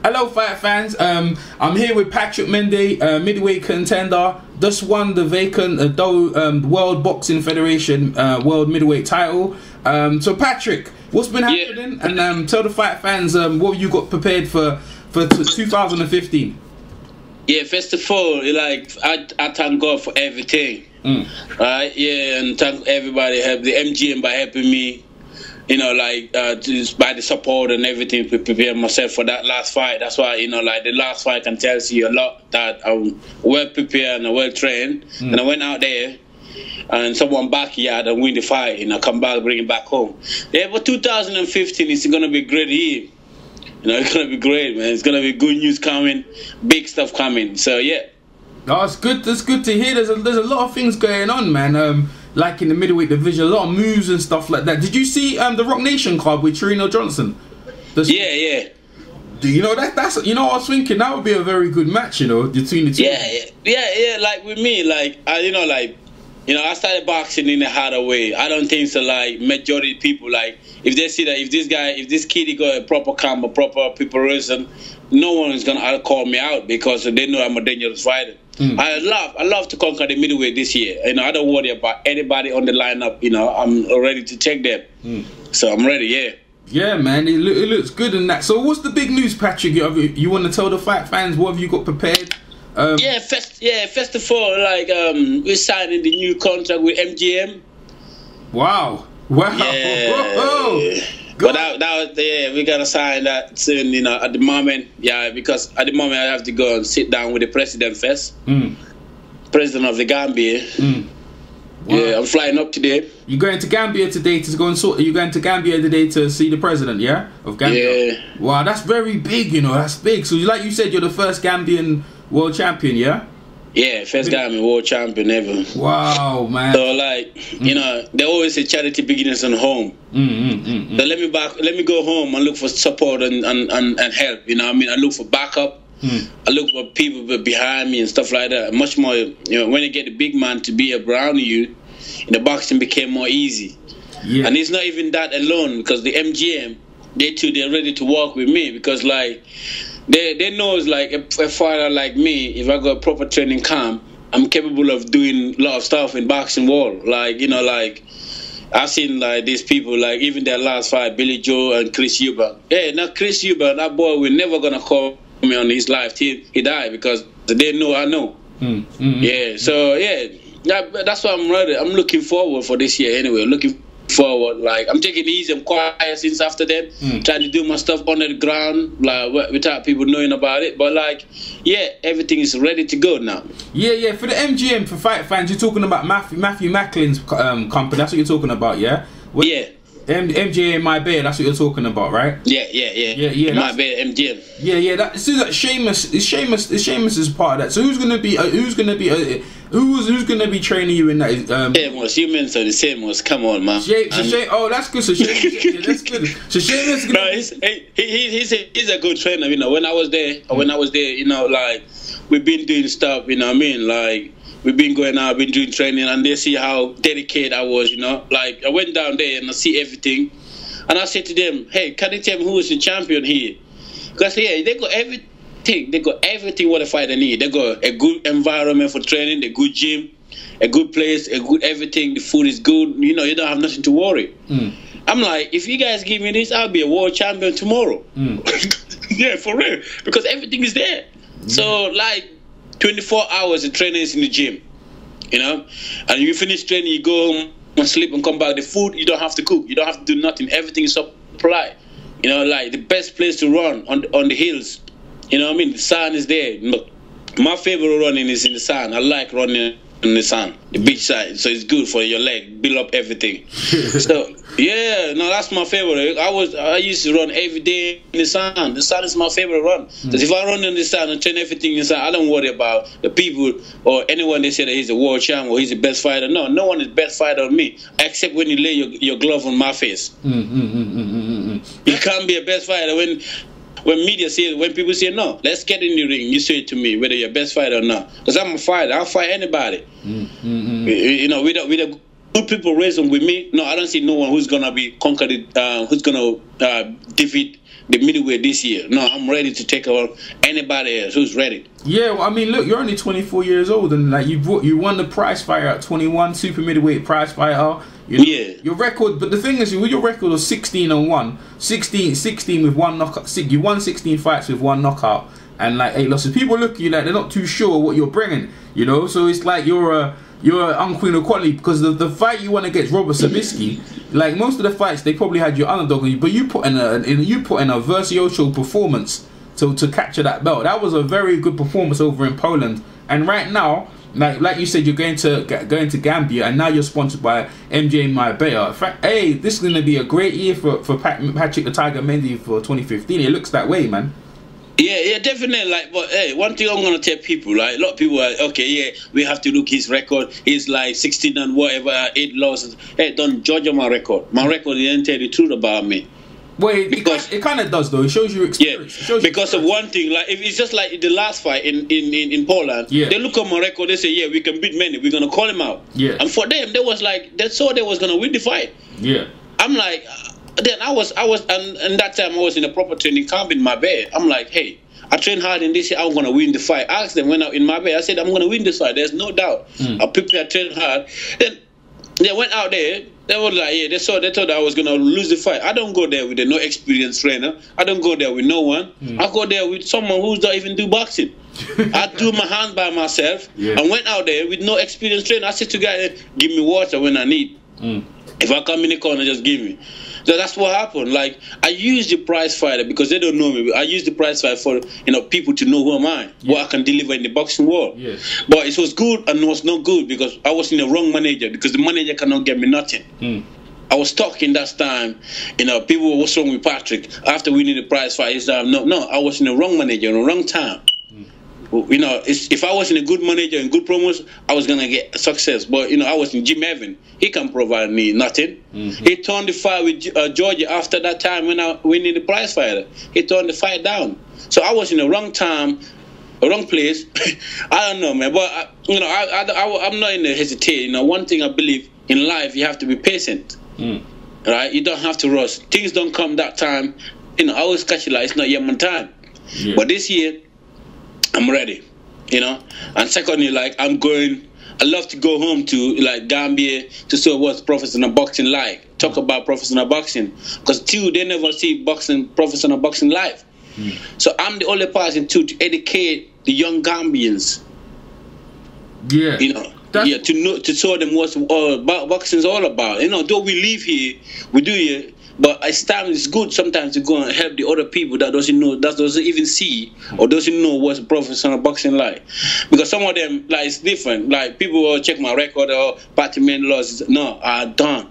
Hello, fight fans. I'm here with Patrick Mendy, middleweight contender. Just won the vacant World Boxing Federation World Middleweight title. So, Patrick, what's been happening? Yeah. And tell the fight fans what you got prepared for 2015. Yeah, first of all, I thank God for everything. Right? Yeah, and thank everybody, help the MGM by helping me. By the support and everything to prepare myself for that last fight. That's why, the last fight can tell you a lot that I'm well prepared and well trained. And I went out there and someone backyard and win the fight, and I come back, bring it back home. Yeah, but 2015 is going to be a great year. It's going to be great, man. It's going to be good news coming, big stuff coming. So, yeah. Oh, it's good. That's good to hear. There's a lot of things going on, man. Like in the middleweight division, a lot of moves and stuff like that. Did you see the Rock Nation card with Trino Johnson? Yeah. Do you know that's I was thinking that would be a very good match, between the two. Yeah. Like with me, I started boxing in a harder way. I don't think so. Like majority of people, if they see that if this kid got a proper camp, a proper preparation, no one is gonna call me out because they know I'm a dangerous fighter. I love to conquer the middleweight this year. I don't worry about anybody on the lineup. I'm ready to take them. So I'm ready. Yeah. Yeah, man. It looks good in that. So what's the big news, Patrick? You want to tell the fight fans what have you got prepared? First of all, we're signing the new contract with MGM. Wow. Yeah. Whoa. But we gotta sign that soon, at the moment. Yeah, because at the moment I have to go and sit down with the president first. President of the Gambia. Wow. Yeah, I'm flying up today. You're going to Gambia today to go and sort. You're going to Gambia today to see the president, yeah, of Gambia. Yeah. Wow, that's very big. That's big. So, like you said, you're the first Gambian world champion, yeah. Yeah, first Gambian world champion ever. Wow, man. So they always say charity begins at home. So let me go home and look for support and help. I look for backup. I look for people behind me and stuff like that. Much more, when you get a big man to be around you, the boxing became more easy. Yeah. And it's not even that alone, because the MGM, they're ready to work with me, because they know a fighter like me, if I got a proper training camp, I'm capable of doing a lot of stuff in boxing world. I've seen these people, even their last fight, Billy Joe and Chris Eubank. Yeah, now Chris Eubank, that boy, we're never gonna call me on his life till he died, because they know I know. Yeah, so that's why I'm ready. I'm looking forward for this year anyway. Looking forward, I'm taking it easy. I'm quiet since after them, trying to do my stuff under the ground, without people knowing about it. But everything is ready to go now. Yeah. For the MGM, for fight fans, you're talking about Matthew Macklin's company. That's what you're talking about, yeah. Yeah. MGM Marbella, that's what you're talking about, right? Yeah. Marbella, MGM. Yeah. That Sheamus is part of that. So who's gonna be training you in that? Sheamus, you mentioned the Sheamus. Come on, man. Oh, that's good. So Sheamus, that's good. So Sheamus is gonna. He's a good trainer. When I was there, we've been doing stuff. We've been going out, been doing training, and they see how dedicated I was, I went down there and I see everything. And I said to them, hey, can you tell me who is the champion here? Because, they got everything. They got everything what a fighter need. They got a good environment for training, a good gym, a good place, a good everything. The food is good. You don't have nothing to worry. I'm like, if you guys give me this, I'll be a world champion tomorrow. Yeah, for real. Because everything is there. So, 24 hours of training is in the gym, and you finish training, you go home and sleep and come back. The food, you don't have to cook, you don't have to do nothing, everything is supplied. The best place to run on the hills, the sun is there. My favorite running is in the sun. I like running in the sun, the beach side, so it's good for your leg, build up everything. So that's my favorite. I used to run every day in the sun. The sun is my favorite run, because if I run in the sun and train everything in the sun, I don't worry about the people or anyone they say that he's a world champion or he's the best fighter. No one is best fighter than me, except when you lay your glove on my face. You can't be a best fighter when people say no, let's get in the ring. You say it to me whether you're best fighter or not, because I'm a fighter. I'll fight anybody. With a good people raising with me. No, I don't see no one who's gonna be conquered. Who's gonna defeat the middleweight this year. No, I'm ready to take on anybody else who's ready. Yeah, well, I mean, look, you're only 24 years old, and like you won the prize fighter at 21, super middleweight prize fighter. You know, Yeah. Your record, but the thing is, with your record of 16-1, 16 with one knockout. You won 16 fights with one knockout and like 8 losses. People look at you like they're not too sure what you're bringing. You know, so it's like you're an unqueen of quality, because the fight you won against Robert Sabisky, like most of the fights they probably had your underdog on you, but you put in a virtuoso performance to capture that belt. That was a very good performance over in Poland. And right now, like you said, you're going to Gambia, and now you're sponsored by MGM Marbella. In fact, hey, this is going to be a great year for Patrick the Tiger Mendy for 2015. It looks that way, man. Yeah, definitely. Like, but hey, one thing I'm gonna tell people, like, a lot of people are okay. Yeah, we have to look his record. He's like 16 and whatever, 8 losses. Hey, don't judge on my record. My record didn't tell the truth about me. Well, it kind of does though. It shows you experience. Yeah, because of one thing, like if it's just like the last fight in Poland, they look at my record, they say, yeah, we can beat Mendy, we're gonna call him out. Yeah. And for them, they was like, they saw they was gonna win the fight. Yeah. I'm like, then I was, and that time I was in a proper training camp in Marbella. I'm like, hey, I trained hard in this year, I'm gonna win the fight. I asked them when I in Marbella, I said, I'm gonna win this fight. There's no doubt. I prepared, trained hard. Then they went out there. They were like, yeah, they thought I was gonna lose the fight. I don't go there with a no experienced trainer. I don't go there with no one. I go there with someone who's not even do boxing. I do my hand by myself. And went out there with no experienced trainer. I said to guys, give me water when I need. If I come in the corner, just give me. So that's what happened. Like, I use the prize fighter because they don't know me. I use the prize fighter for people to know who am I, what I can deliver in the boxing world. But it was good and it was not good because I was in the wrong manager, because the manager cannot get me nothing. I was stuck in that time. People were, what's wrong with Patrick after winning the prize fight? No, I was in the wrong manager in the wrong time. If I was in a good manager and good promos, I was gonna get success. But I was in Jim Evan. He can provide me nothing. He turned the fight with Georgia after that time when I winning the prize fighter. He turned the fight down. So I was in the wrong time, a wrong place. I don't know, man. But I'm not in the hesitate. One thing I believe in life, you have to be patient. Right? You don't have to rush. Things don't come that time. I always catch it like it's not yet my time. But this year, I'm ready, And secondly, like I love to go home to like Gambia to see what's professional boxing like. Talk about professional boxing, because they never see professional boxing live. So I'm the only person to educate the young Gambians. To show them what boxing is all about. Though we live here, we do here. But it's good sometimes to go and help the other people that doesn't even see or doesn't know what's professional boxing like. Because some of them, like, it's different. Like, people will check my record or party men losses. No, I don't.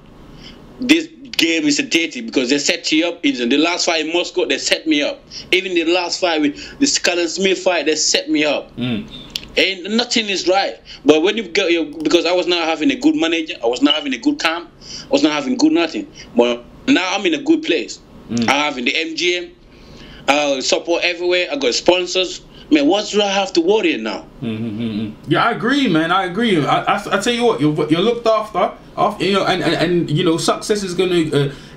This game is sedated because they set you up. In the last fight in Moscow, they set me up. Even the last fight with the Scanlon Smith fight, they set me up. And nothing is right. But when you get because I was not having a good manager, I was not having a good camp, I was not having good nothing. But now I'm in a good place. I have in the MGM, support everywhere. I got sponsors. Man, what do I have to worry now? Yeah, I agree, man. I agree. I tell you what, you're looked after. And success is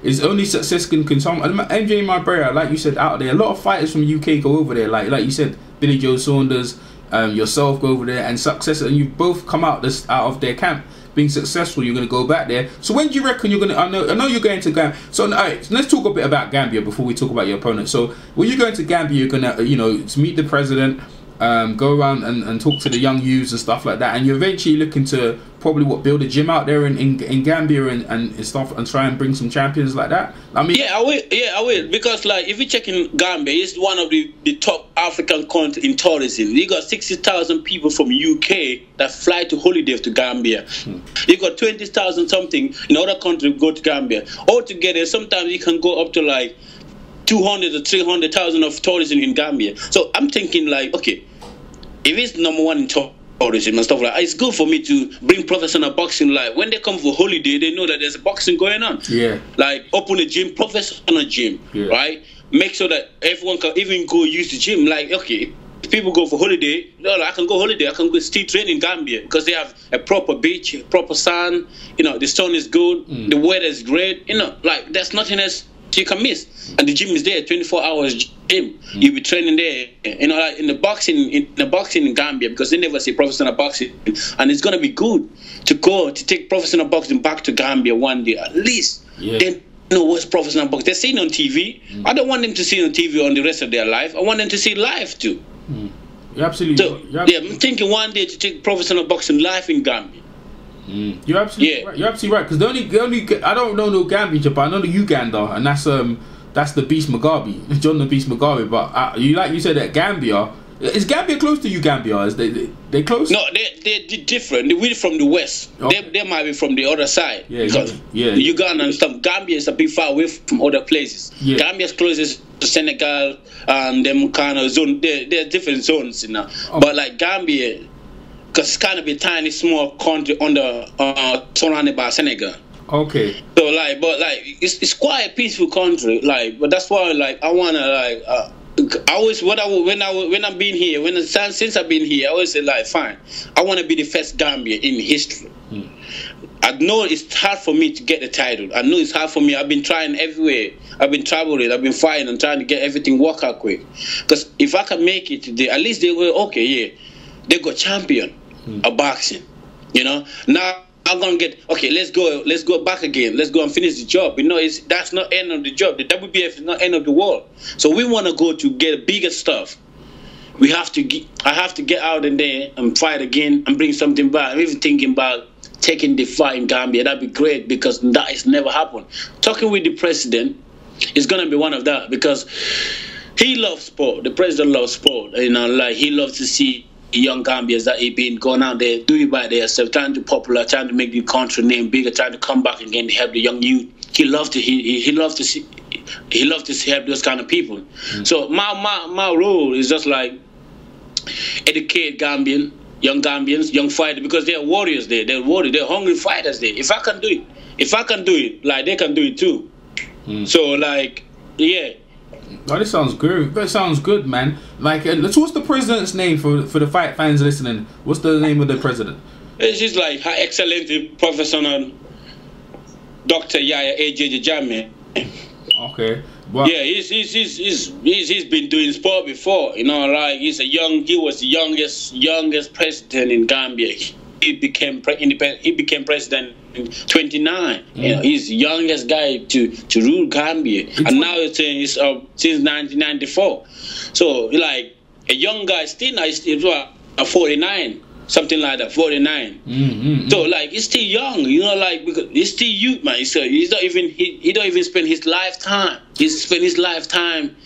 is only success can some. MJ Marbella, like you said, out there, a lot of fighters from UK go over there. Like you said, Billy Joe Saunders, yourself go over there, and success, and you both come out of their camp being successful. You're going to go back there. So when do you reckon you're going to? I know you're going to Gambia. So all right, so let's talk a bit about Gambia before we talk about your opponent. So when you're going to Gambia, you're going to to meet the president, go around and talk to the young youths and stuff like that, and you're eventually looking to probably build a gym out there in Gambia and stuff, and try and bring some champions like that. I mean, I will, because like if you check in Gambia, it's one of the top African countries in tourism. You got 60,000 people from UK that fly to holiday to Gambia. You got 20,000 something in other countries go to Gambia. Altogether, sometimes you can go up to like 200 to 300,000 of tourism in Gambia. So I'm thinking like, okay, if it's number one in tourism and stuff like that, it's good for me to bring professional boxing. Like when they come for holiday, they know that there's boxing going on. Like open a gym, professional gym, right? Make sure that everyone can even go use the gym. Like, okay, if people go for holiday, I can go holiday. I can go still train in Gambia because they have a proper beach, proper sun. The sun is good, the weather is great. Like there's nothing else you can miss. And the gym is there, 24 hours gym. You'll be training there. You know, like in the boxing in Gambia, because they never say professional boxing, and it's gonna be good to go to take professional boxing back to Gambia one day at least. Then know what's professional boxing. They're seeing on TV. I don't want them to see on TV on the rest of their life. I want them to see live too. You're absolutely. So, I'm thinking one day to take professional boxing live in Gambia. You're absolutely right. You're absolutely right. Because the only I don't know no Gambia, but I know the Uganda, and that's the Beast Mugabe, John the Beast Mugabe. But you said that Gambia, is Gambia close to Uganda? Is they close? No, they're different. We're from the west. Okay. They might be from the other side. Because yeah. Uganda and stuff. Gambia is a bit far away from other places. Yeah. Gambia's closest to Senegal and them kind of zone. They're different zones, you know. But like Gambia, because it's kind of a tiny, small country surrounded by Senegal. Okay. So like, but like, it's quite a peaceful country. Like, but that's why like I wanna like. I always when I've been here, since I've been here, I always say like, fine, I want to be the first Gambia in history. I know it's hard for me to get the title. I know it's hard for me. I've been trying everywhere. I've been traveling. I've been fighting and trying to get everything work out quick. Because if I can make it today, at least they were okay. Yeah, they got champion of boxing. You know, now I'm gonna get okay. Let's go back again. Let's go and finish the job. You know, that's not end of the job. The WBF is not end of the world. So we want to go to get bigger stuff. I have to get out in there and fight again and bring something back. I'm even thinking about taking the fight in Gambia. That'd be great because that has never happened. Talking with the president is gonna be one of that because he loves sport. The president loves sport. You know, like he loves to see young Gambians that he been going out there, doing it by themselves, trying to popular, trying to make the country name bigger, trying to come back again to help the young youth. He loved to see help those kind of people. So my role is just like educate young Gambians, young fighters, because they're warriors there. They're hungry fighters there. If I can do it, like they can do it too. So like, yeah. Oh, this sounds good. That sounds good, man. Like, what's the president's name for the fight fans listening? What's the name of the president? It's just like Her Excellency Professor Dr. Yaya A.J. Jammeh. Okay. Well, yeah, he's been doing sport before. You know, like he was the youngest president in Gambia. He became president in 29. You know, he's the youngest guy to rule Gambia, and now it's since 1994. So like a young guy still 49, something like that, 49. So like he's still young, you know, like because he's still youth, man. So he don't even spend his lifetime. He spent his lifetime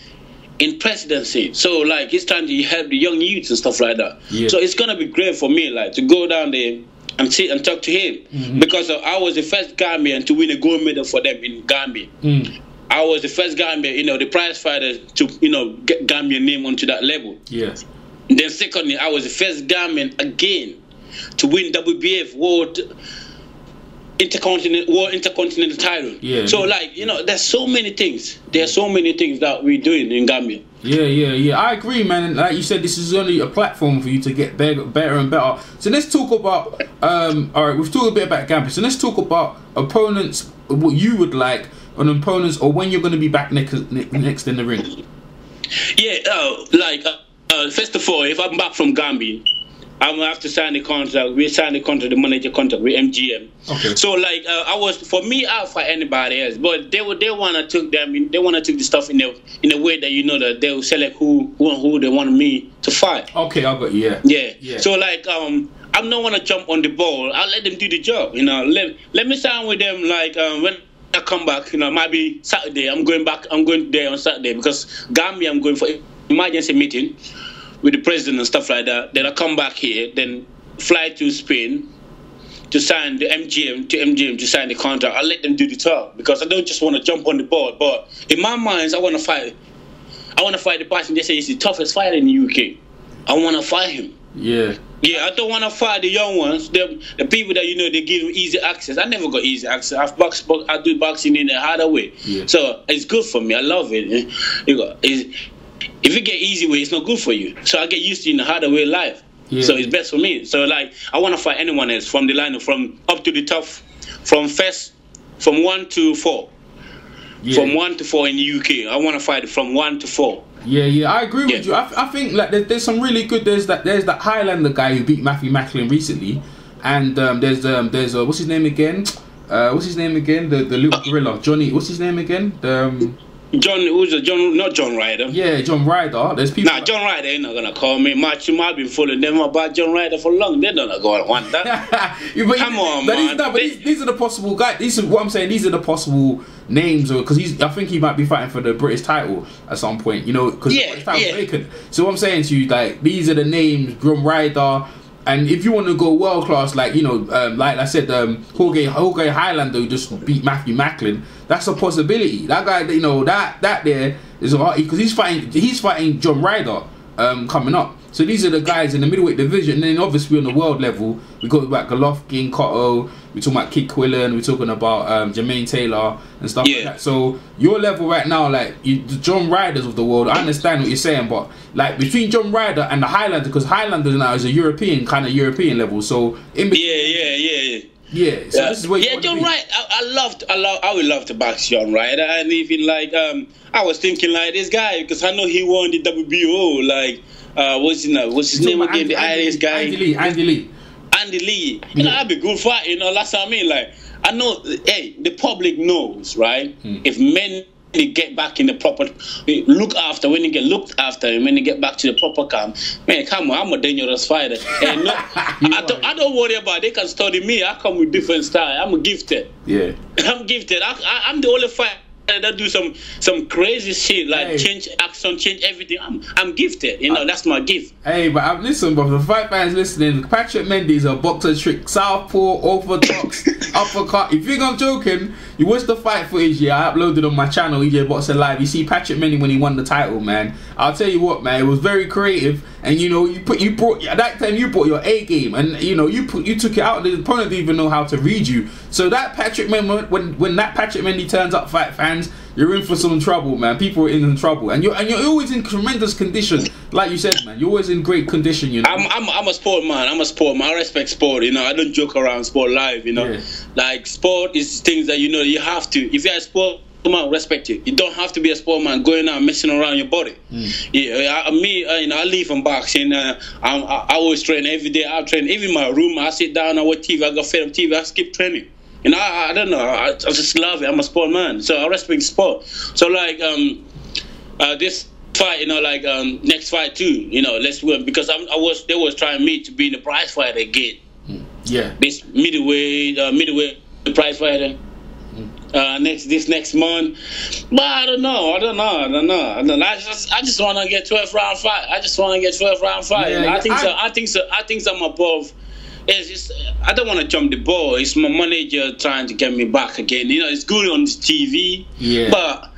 in presidency. So like he's trying to help the young youths and stuff like that. Yeah. So it's gonna be great for me, like to go down there and sit and talk to him because I was the first Gambian to win a gold medal for them in Gambia. I was the first Gambian, you know, the prize fighter to, you know, get Gambian name onto that level. Yeah. And then secondly, I was the first Gambian again to win WBF World Intercontinental title. Yeah. So like, you know, there's so many things. There's so many things that we're doing in Gambia. Yeah. I agree, man. And like you said, this is only a platform for you to get better and better. So let's talk about all right, we've talked a bit about Gambia. So let's talk about opponents, what you would like on opponents, or when you're going to be back next in the ring. Yeah, first of all, if I'm back from Gambia, I'm gonna have to sign the contract. We signed the contract, the manager contract with MGM. Okay. So like, I'll fight anybody else, but they wanna take the stuff in a way that, you know, that they'll select who they want me to fight. Okay, I got you. Yeah. So like, I'm not wanna jump on the ball. I'll let them do the job. You know, let me sign with them. Like when I come back, you know, might be Saturday. I'm going there on Saturday because Gambia. I'm going for emergency meeting with the president and stuff like that. Then I come back here, then fly to Spain to sign the MGM to sign the contract. I let them do the talk because I don't just want to jump on the board. But in my mind, I want to fight the person they say is the toughest fighter in the UK. I want to fight him. Yeah. Yeah, I don't want to fight the young ones, the people that, you know, they give easy access. I never got easy access. I do boxing in a harder way. Yeah. So it's good for me. I love it. If you get easy way, it's not good for you. So I get used to it in a harder way of life. Yeah. So it's best for me. So like, I want to fight anyone else from the line, from up to the top, from 1 to 4. from 1 to 4 in the UK. I want to fight from 1 to 4. Yeah, I agree with you. I think like there's some really good. There's that Highlander guy who beat Matthew Macklin recently, and there's what's his name again? The little gorilla, Johnny. What's his name again? Not John Ryder. Yeah, John Ryder. There's people. Nah, John Ryder ain't not gonna call me. I've been following them about John Ryder for long. They're not gonna want that. Come on, man. These are the possible guys. These are what I'm saying. These are the possible names, or because I think he might be fighting for the British title at some point. You know, because the British title's vacant. So what I'm saying to you, like, these are the names: John Ryder. And if you want to go world class, like, you know, like I said, Jorge Highlander who just beat Matthew Macklin, that's a possibility. That guy, you know, that there is a hard, because he's fighting John Ryder coming up. So these are the guys in the middleweight division. And then obviously on the world level, we got about Golovkin, Cotto, we're talking about Kid Quillen, we're talking about Jermaine Taylor and stuff like that. So your level right now, like the John Ryders of the world, I understand what you're saying, but like between John Ryder and the Highlander, because Highlander now is a European level. So in between, yeah. So this is where John Ryder. I would love to box John Ryder, and even like I was thinking like this guy, because I know he won the WBO. Like what's his name again? The Irish guy, Andy Lee. You know, that'd be good fight. You know, that's what I mean. Like I know, hey, the public knows, right? If men get back in the proper look after, when you get looked after, and when you get back to the proper camp, man, come on, I'm a dangerous fighter. And no, I don't worry about it. They can study me. I come with different style. I'm gifted. Yeah, I'm gifted. I'm the only fighter that do some crazy shit, like change action, change everything. I'm gifted, you know. That's my gift. Hey, but listen, bro, the fight fans listening, Patrick Mendy is a boxer trick, southpaw, orthodox, uppercut. If you think I'm joking, you watch the fight footage. I uploaded on my channel, EJ Boxer Live. You see Patrick Mendy when he won the title, man. I'll tell you what, man, it was very creative, and you know, you brought at that time you brought your A game, and you know, you took it out. The opponent didn't even know how to read you. So that Patrick Mendy, when that Patrick Mendy turns up, fight fans, you're in for some trouble, man. People are in trouble, and you're always in tremendous condition, like you said, man. You're always in great condition, you know. I'm a sport man. I respect sport, you know. I don't joke around sport live, you know. Like sport is things that, you know, you have to. If you're a sport man, respect it. You don't have to be a sport man going out messing around your body. You know, I live from boxing. I always train every day. I train even in my room. I sit down, I watch TV. I got fed up TV. I skip training. You know, I don't know. I just love it. I'm a sport man, so I respect sport. So like this fight, you know, like next fight too. You know, let's win, because they was trying me to be in the prize fight again. This middleweight prize fighter. Next month, but I don't know. I just want to get 12 round fight. I think I'm above. It's just, I don't want to jump the ball. It's my manager trying to get me back again. You know, it's good on this TV. But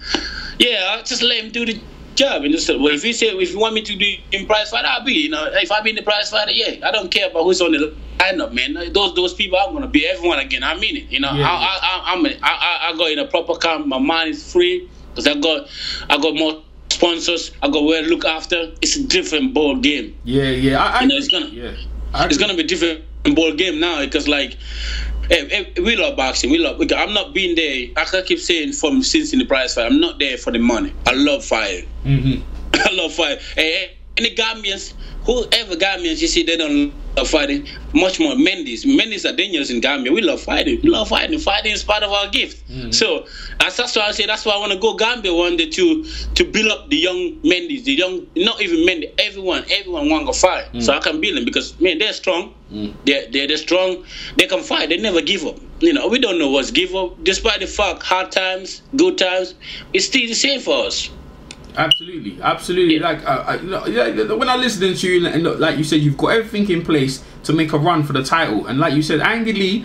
I just let him do the job. And just, well, if you want me to do in prize fight, I'll be. You know, if I be in the prize fight, I don't care about who's on the lineup, man. Those people, I'm gonna be everyone again. I mean it. You know, I go in a proper camp. My mind is free because I got more sponsors. I got well look after. It's a different ball game. It's gonna be different ball game now, because like we love boxing. I'm not being there. I keep saying since in the prize fight, I'm not there for the money. I love fighting. I love fighting. Any Gambians, whoever Gambians you see, they don't love fighting. Much more Mendy's are dangerous in Gambia. We love fighting. Fighting is part of our gift. So that's why I say, that's why I want to go Gambia one day to build up the young Mendy's, the young, not even Mendy, everyone want to fight. So I can build them, because man, they're strong. They're strong. They can fight. They never give up. You know, we don't know what's give up. Despite the fact, hard times, good times, it's still the same for us. Absolutely. Like when I listen to you, and like you said, you've got everything in place to make a run for the title. And like you said, Andy Lee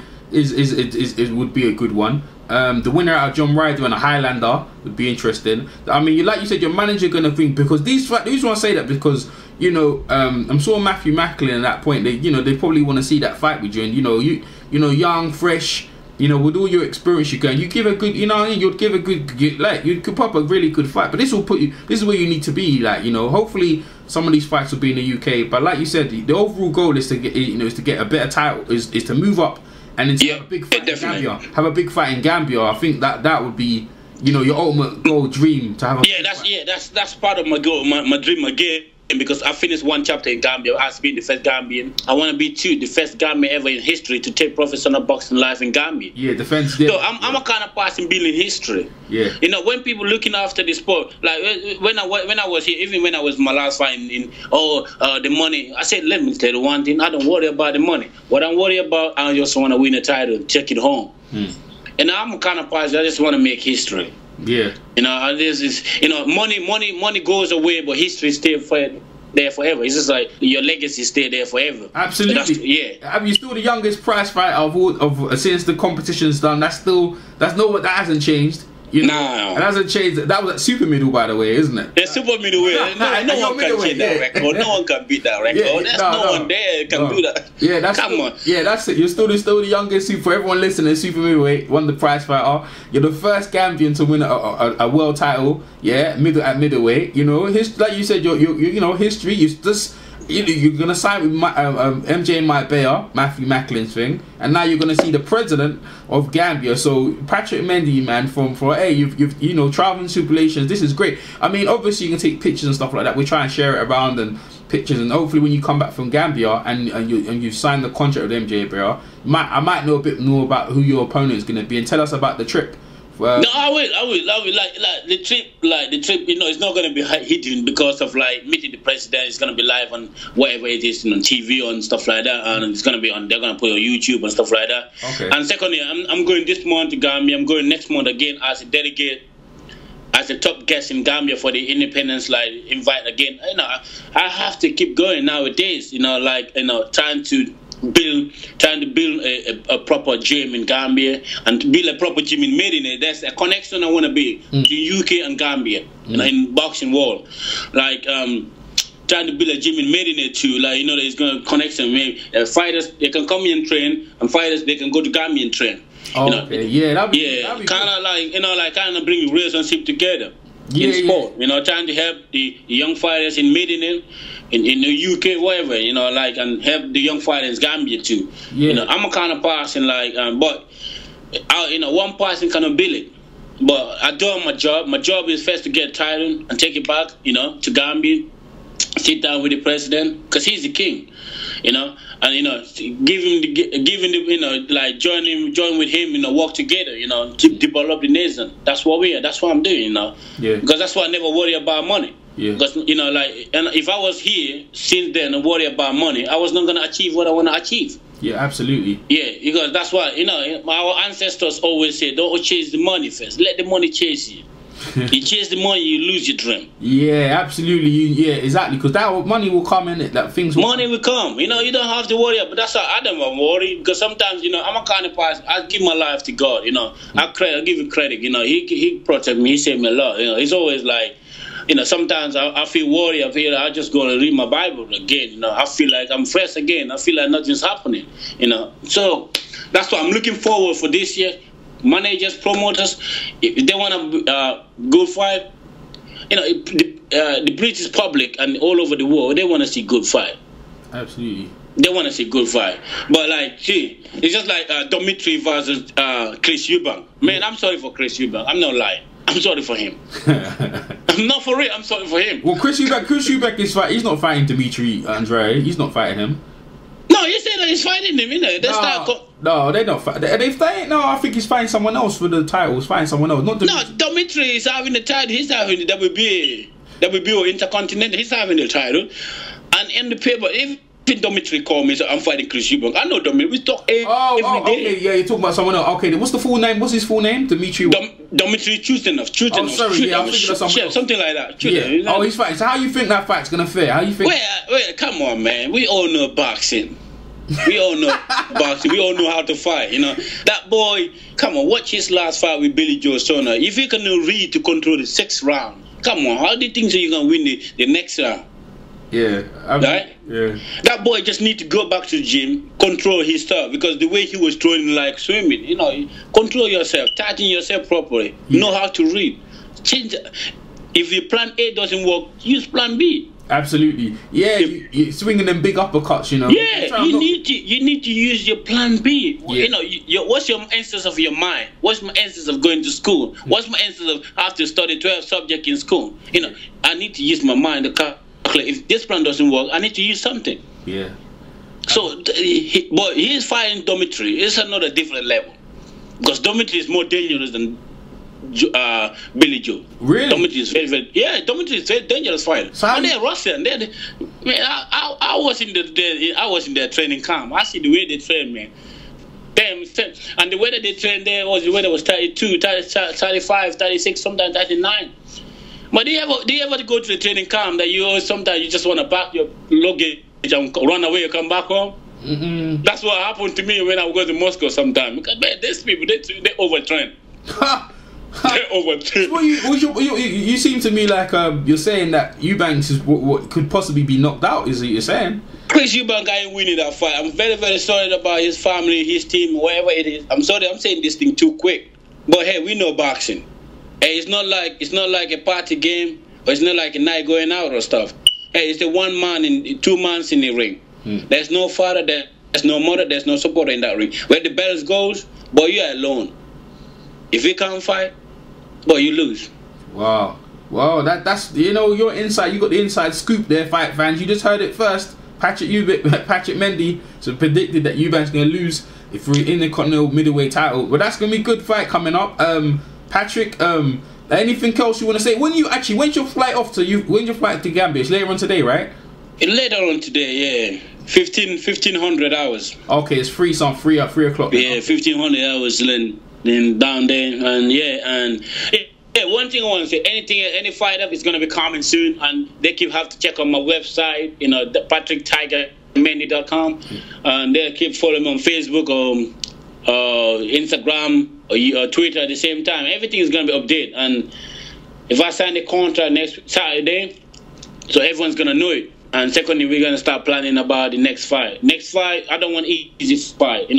would be a good one. The winner out of John Ryder and a Highlander would be interesting. I mean, like you said, your manager gonna think, because these want to say that because, you know, I'm sure Matthew Macklin at that point, they probably want to see that fight with you, and you know, young, fresh. You know, with all your experience, you give a good, you know, you'd give a good, like, you could pop a really good fight. But this will put you, this is where you need to be, like, you know. Hopefully, some of these fights will be in the UK. But like you said, the overall goal is to get, you know, is to get a better title, is to move up, and then to have a big fight in Gambia. Have a big fight in Gambia. I think that would be you know, your ultimate goal, dream to have a that's part of my goal, my dream again. Because I finished 1 chapter in Gambia as being the first Gambian. I want to be 2, the first Gambian ever in history to take professional boxing life in Gambia. Yeah, defense. So I'm a kind of person building history. Yeah. You know, when people looking after the sport, like when I was here, even when I was my last fight the money, I said, let me tell you one thing, I don't worry about the money. What I'm worried about, I just want to win a title, take it home. And I'm a kind of person, I just want to make history. Yeah. You know, this is, you know, money goes away, but history stays there forever. It's just like your legacy stay there forever. Absolutely. So yeah. I mean, you're still the youngest prize fighter of since the competition's done. That hasn't changed. You know, no. It hasn't changed. That was at super middle, by the way, isn't it? It's super middleweight. No one can change that record. No one can beat that record. There's no one there can do that. Yeah, come on. Yeah, that's it. You're still the youngest for everyone listening. Super middleweight, won the prize fighter. You're the first Gambian to win a world title. Yeah, middleweight. You know, like you said, you know, history. You're gonna sign with MGM Marbella, Matthew Macklin's thing, and now you're gonna see the president of Gambia. So Patrick Mendy, man, you've you know, traveling superlations. This is great. I mean, obviously you can take pictures and stuff like that. We try and share it around and pictures, and hopefully when you come back from Gambia and you've signed the contract with MJ, bro, I might know a bit more about who your opponent is gonna be, and tell us about the trip. No, I will. Like the trip. You know, it's not going to be hidden because of like meeting the president. It's going to be live on whatever it is, on TV and stuff like that, and it's going to be on. They're going to put it on YouTube and stuff like that. Okay. And secondly, I'm going this month to Gambia. I'm going next month again as a delegate, as a top guest in Gambia for the independence. Like invite again. You know, I have to keep going nowadays. You know, like, you know, trying to build a proper gym in Gambia and to build a proper gym in Medina. That's a connection I want to be to UK and Gambia, you know, in boxing world. Like trying to build a gym in Medina too. Like, you know, there's going to connection. Maybe fighters, they can come here and train, and fighters, they can go to Gambia and train. Oh, you know? okay. Yeah, that'd be kind of like, you know, like kind of bring relationship together in sport. You know, trying to help the young fighters in Medina, in the UK, whatever, you know, like, and help the young fighters in Gambia too. Yeah. You know, I'm a kind of person like, but you know, one person cannot build it. But I do my job. My job is first to get a title and take it back, you know, to Gambia, sit down with the president, because he's the king, you know, and, you know, give him the, you know, like join with him, you know, work together, you know, to develop the nation. That's what we are. That's what I'm doing, you know. Yeah. Because that's why I never worry about money. Yeah. Because, you know, like, and if I was here since then and worry about money, I was not going to achieve what I want to achieve. Yeah, absolutely. Yeah, because that's why, you know, our ancestors always say, don't chase the money first. Let the money chase you. You chase the money, you lose your dream. Yeah, absolutely. Yeah, exactly. Because that money will come in it. That things will money will come. You know, you don't have to worry. But that's why I don't worry. Because sometimes, you know, I'm a kind of person. I give my life to God. You know, I give him credit. You know, he protect me. He saved me a lot. You know, he's always like, you know, sometimes I feel worried. I feel like I just go and read my Bible again. You know, I feel like I'm fresh again. I feel like nothing's happening. You know, so that's why I'm looking forward for this year. Managers, promoters, if they want a good fight, you know, the British public and all over the world, they want to see good fight. Absolutely. They want to see good fight. But like, gee, it's just like Dimitri versus Chris Eubank. Man, I'm sorry for Chris Eubank. I'm not lying. I'm sorry for him. I'm not for real. I'm sorry for him. Well, Chris Eubank is fighting. He's not fighting Dimitri Andrade. He's not fighting him. No, you said that he's fighting him, you know. No, they're not fighting. No, I think he's fighting someone else for the title. He's fighting someone else. Not Dimitri. No, Dimitri is having the title. He's having the WBO or Intercontinental. He's having the title. And in the paper, if Dimitri called me, so I'm fighting Chris Eubank. I know Dimitri. We talk every day. Okay, yeah, you're talking about someone else. Okay, what's the full name? What's his full name? Dimitri Chutinov. Oh, sorry, yeah, I'm thinking of someone else. Something like that. Yeah. Oh, he's fighting. So how you think that fight's gonna fare? How you think? Wait, come on, man. We all know boxing. We all know boxing. We all know how to fight. You know that boy. Come on, watch his last fight with Billy Joe Saunders. If he can read to control the 6th round, come on, how do you think so you gonna win the next round? Yeah, right. Yeah. That boy just need to go back to the gym, control his stuff, because the way he was training like swimming, you know, control yourself, tighten yourself properly, know how to read, change. If your plan A doesn't work, use plan B. Absolutely, yeah. You swinging them big uppercuts, you know. Yeah, you need to use your plan B. Yeah. You know, what's your instance of your mind? What's my instance of going to school? What's my instance of I have to study 12 subjects in school? You know, I need to use my mind to calculate. If this plan doesn't work, I need to use something. Yeah. So, but he's fighting dormitory. It's another different level because dormitory is more dangerous than Billy Joe. Really? Dormitory is dormitory is very dangerous fight. So and they're Russian. Man, I was in the training camp. I see the way they train, man. Damn, and the way that they train there was the way that was 32, 35, 36, sometimes 39. But do you ever go to the training camp that sometimes you just want to pack your luggage and run away and come back home? Mm-mm. That's what happened to me when I go to Moscow sometimes. Because man, these people they overtrain. They overtrain. Well, you seem to me like you're saying that Eubanks is what could possibly be knocked out. Is what you're saying? Chris Eubank ain't winning that fight. I'm very, very sorry about his family, his team, whatever it is. I'm sorry, I'm saying this thing too quick. But hey, we know boxing. Hey, it's not like a party game, or it's not like a night going out or stuff. Hey, it's the one man in 2 months in the ring. There's no father, there's no mother, there's no supporter in that ring. Where the bells goes, boy, you're alone. If you can't fight, boy, you lose. Wow, that's your inside. You got the inside scoop there, fight fans. You just heard it first. Patrick Mendy predicted that Eubank's going to lose if we're in the Continental middleweight title. But that's going to be a good fight coming up. Patrick, anything else you want to say? When's your flight off to when's your flight to Gambia? It's later on today, right? Later on today, yeah. 1500 hours. Okay, it's free. So I'm free at 3 o'clock. Yeah, 1500 hours then down there, and one thing I want to say, any fight up is going to be coming soon, and they have to check on my website, PatrickTigerMendy.com, and they keep following me on Facebook or Instagram or Twitter at the same time. Everything is going to be updated, and if I sign the contract next Saturday, so everyone's going to know it. And secondly, we're going to start planning about the next fight. Next fight, I don't want easy fight. They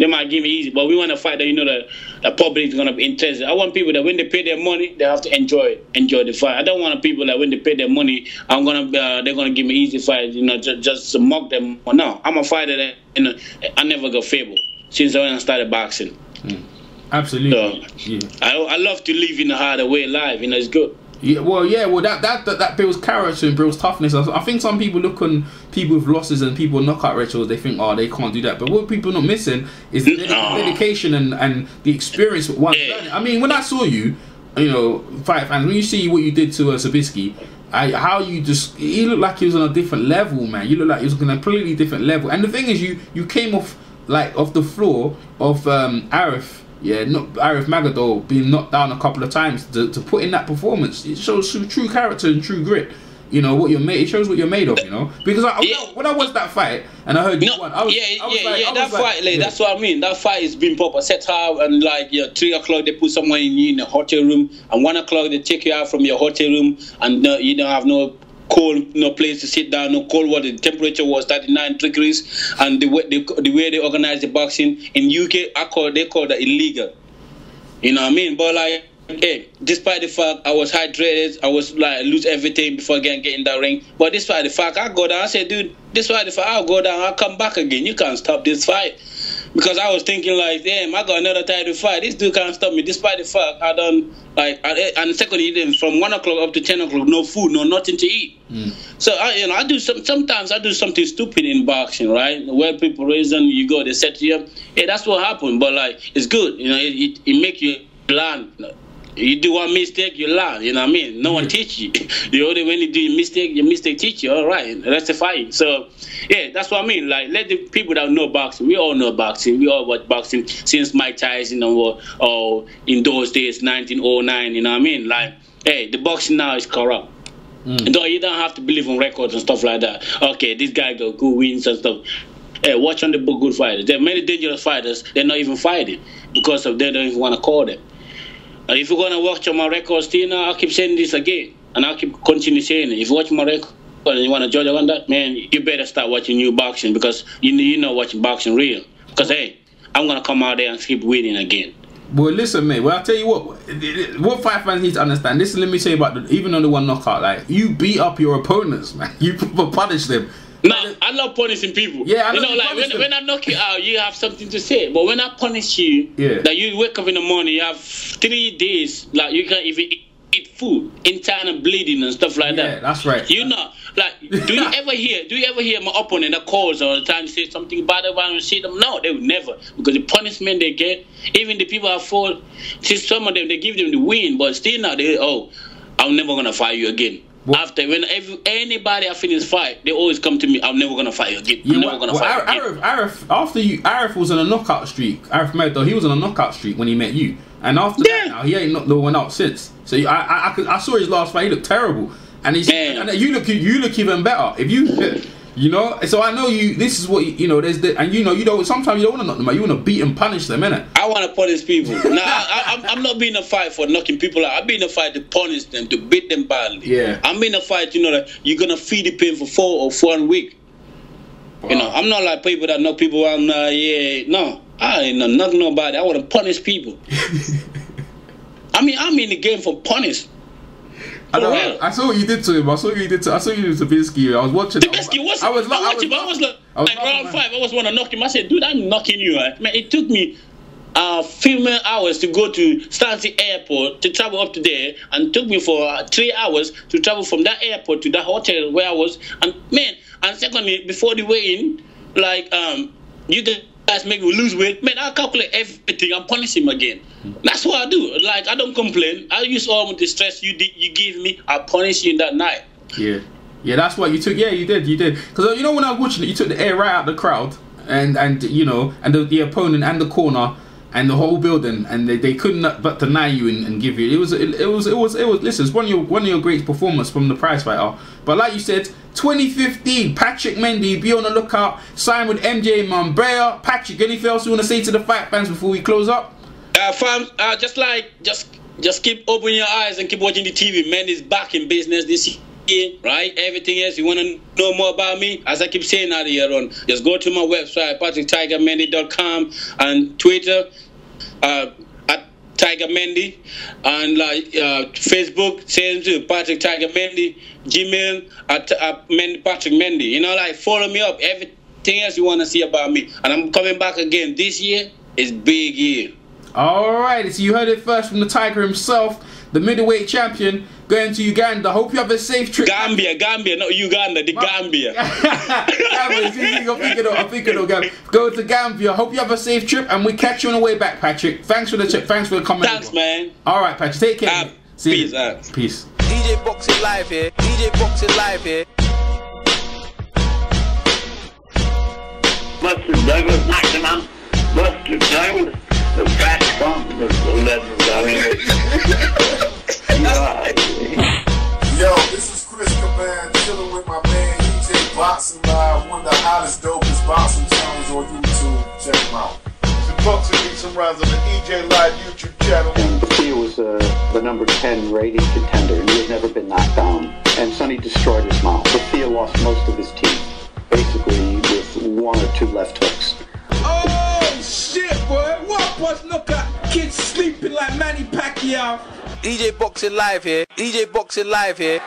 might give me easy, but we want a fight that the public is going to be interested. I want people that when they pay their money, they have to enjoy the fight. I don't want people that when they pay their money, they're going to give me easy fight. Just to mock them. No, I'm a fighter that I never got favored since I started boxing. Absolutely. So, yeah. I love to live in a harder way of life. It's good. Yeah, well, that builds character and builds toughness. I think some people look on people with losses and people with knockout records. They think, they can't do that. But what people are not missing is the dedication and the experience. I mean, when I saw you, fight fans, when you see what you did to Sabisky, he looked like he was on a different level, man. You look like he was on a completely different level. And the thing is, you came off the floor of Arif. Yeah, Arif Magadol being knocked down a couple of times to put in that performance. It shows true character and true grit. It shows what you're made of. Because when I watched that fight and I heard you won, that's what I mean. That fight is being proper set up, and 3 o'clock they put someone in a hotel room, and 1 o'clock they take you out from your hotel room, and you don't have no place to sit down, no cold water. The temperature was 39 degrees, and the way they organize the boxing in UK, they call that illegal. You know what I mean? But hey, despite the fact I was hydrated, I was lose everything before get in that ring. But despite the fact I go down, I said, dude, despite the fact I'll go down, I'll come back again. You can't stop this fight. Because I was thinking damn, I got another title fight. This dude can't stop me. Despite the fact I done and secondly, then from 1 o'clock up to 10 o'clock, no food, no nothing to eat. So I do sometimes I do something stupid in boxing, right? Where people reason you go, they set you up. Yeah, that's what happened. But it's good. It make you learn. You do one mistake, you learn. You know what I mean? No one teach you. When you do your mistake teach you. All right, rectify it. So, yeah, that's what I mean. Let the people that know boxing. We all know boxing. We all watch boxing since Mike Tyson or in those days, 1909. You know what I mean? Hey, the boxing now is corrupt. Though you don't have to believe in records and stuff like that. Okay, this guy got good wins and stuff. Hey, watch on the book good fighters. There are many dangerous fighters. They're not even fighting because they don't even want to call them. If you're gonna watch on my records, Tina, I'll keep saying this again, and I'll keep continue saying it. If you watch my record and you want to judge on that, man, you better start watching new boxing because you're not watching boxing real. Because hey, I'm gonna come out there and keep winning again. Well, listen, mate. Well, I'll tell you what fight fans need to understand. Listen, let me say about even on the one knockout, like you beat up your opponents, man. You punish them. No, I love punishing people. Yeah, you know, like when I knock you out, you have something to say. But when I punish you, that you wake up in the morning, you have 3 days, like you can't even eat food, internal bleeding and stuff like that. Yeah, that's right. You know, like, do you ever hear my opponent that calls all the time say something bad about and shit them? No, they would never, because the punishment they get, even the people I fought, see some of them they give them the win, but still now I'm never gonna fight you again. What? After anybody I finish fight, they always come to me. I'm never gonna fight you again. I'm never gonna fight you again. Arif was on a knockout streak. Arif Mendy, he was on a knockout streak when he met you, and after that, now he ain't knocked no one out since. So I saw his last fight. He looked terrible, and and you look even better. If you know, so I know you. This is what you know. There's and you know you don't. Sometimes you don't want to knock them out. You want to beat and punish them, innit? I want to punish people. Now I'm not being a fight for knocking people out. I'm being a fight to punish them, to beat them badly. Yeah. I'm being a fight. You know that you're gonna feed the pain for 4 week. Wow. You know, I'm not like people that knock people out. No, I ain't knock nobody. I want to punish people. I mean, I'm in the game for punish. I saw what you did to him. I saw you did to Zabinski. I was watching. Zabinski, I was like round 5. I was want to knock him. I said, dude, I'm knocking you. Right? Man, it took me a few more hours to go to Stansted Airport to travel up to there, and it took me for 3 hours to travel from that airport to that hotel where I was. And man, and secondly, before the weigh-in, like you guys make me lose weight. Man, I calculate everything. I'm punishing him again. That's what I do. Like, I don't complain. I use all the stress you give me. I punish you in that night. Yeah, that's what you took. Yeah, you did. Because you know when I was watching it, you took the air right out of the crowd, and you know, and the opponent and the corner and the whole building, and they couldn't but deny you and give you. It was. Listen, it's one of your great performances from the prize fighter. But like you said, 2015, Patrick Mendy, be on the lookout. Signed with MGM Marbella. Patrick, anything else you want to say to the fight fans before we close up? Fam, just keep opening your eyes and keep watching the TV. Mendy's back in business this year, right? Everything else you want to know more about me, as I keep saying out here on, just go to my website, patricktigermendy.com, and Twitter at Tiger Mendy, and like Facebook, same too, Patrick Tiger Mendy, Gmail at Patrick Mendy. You know, like follow me up. Everything else you want to see about me, and I'm coming back again this year. Is big year. Alright, so you heard it first from the Tiger himself, the middleweight champion, going to Uganda. Hope you have a safe trip. Gambia, not Uganda, the Gambia. I'm thinking of Gambia. Go to Gambia. Hope you have a safe trip, and we catch you on the way back, Patrick. Thanks for the trip. Thanks for the comment. Thanks, man. Alright, Patrick. Take care. Peace. Peace. DJ Boxing Live here. DJ Boxing Live here. Buster Douglas, maximum. Buster Douglas. The fat bump, the legends, Yo, this is Chris Caban, chilling with my man EJ Boxing Live, one of the hottest, dopest boxing channels on YouTube. Check them out. The boxing beat some rounds on the EJ Live YouTube channel. And he was the number 10 rating contender, and he had never been knocked down. And Sonny destroyed his mouth. Thea lost most of his teeth, basically with 1 or 2 left hooks. Oh shit, boy! What was look at kids sleeping like Manny Pacquiao? DJ Boxing Live here. DJ Boxing Live here.